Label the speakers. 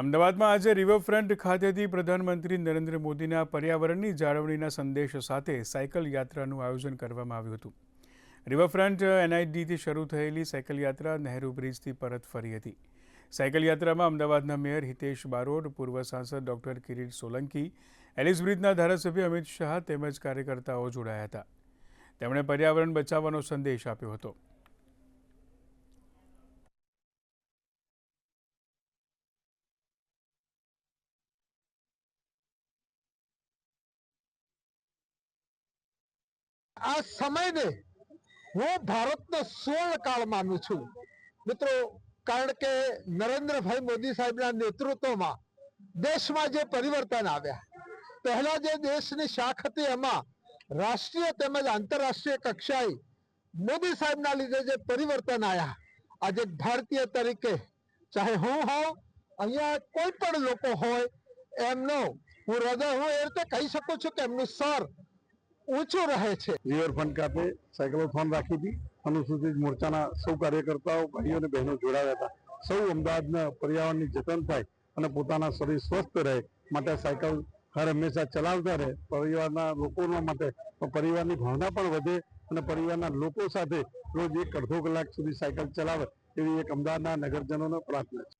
Speaker 1: અમદાવાદમાં આજે રિવરફ્રન્ટ ખાતેથી પ્રધાનમંત્રી નરેન્દ્ર મોદીના પર્યાવરણની જાળવણીના સંદેશ સાથે સાયકલ યાત્રાનું આયોજન કરવામાં આવ્યું હતું. રિવરફ્રન્ટ NIDથી શરૂ થયેલી સાયકલ યાત્રા નહેરુ બ્રિજથી પરત ફરી હતી. સાયકલ યાત્રામાં અમદાવાદના મેયર હિતેશ બારોટ, પૂર્વ સાંસદ ડોક્ટર કિરીટ સોલંકી, એલિસ બ્રિજના ધારાસભ્ય અમિત શાહ તેમજ કાર્યકર્તાઓ જોડાયા હતા. તેમણે પર્યાવરણ બચાવવાનો સંદેશ આપ્યો હતો.
Speaker 2: આ સમયને હું ભારતનો સ્વર્ણકાળ માનું છું મિત્રો, કારણ કે નરેન્દ્રભાઈ મોદી સાહેબના નેતૃત્વમાં દેશમાં જે પરિવર્તન આવ્યા, પહેલા જે દેશની શાખ હતી એમાં રાષ્ટ્રીય તેમજ આંતરરાષ્ટ્રીય કક્ષાએ મોદી સાહેબના લીધે જે પરિવર્તન આવ્યા, આજે ભારતીય તરીકે ચાહે હું હોઉં, અહીંયા કોઈ પણ લોકો હોય, એમનો હું હૃદય હું એ રીતે કહી શકું છું કે એમનું સ્તર ઊંચું રહે છે.
Speaker 3: રિવરફ્રન્ટ ખાતે સાયકલોથોન રાખી હતી. અનુસૂચિત મોરચાના સૌ કાર્યકર્તાઓ, ભાઈઓ અને બહેનો જોડાયા હતા. સૌ અમદાવાદના પર્યાવરણની જતન થાય અને પોતાના શરીર સ્વસ્થ રહે માટે સાયકલ હર હંમેશા ચલાવતા રહે. પરિવારના લોકોના માટે પરિવારની ભાવના પણ વધે અને પરિવારના લોકો સાથે રોજ 1-1.5 કલાક સુધી સાયકલ ચલાવે એવી એક અમદાવાદના નગરજનોને પ્રાર્થના છે.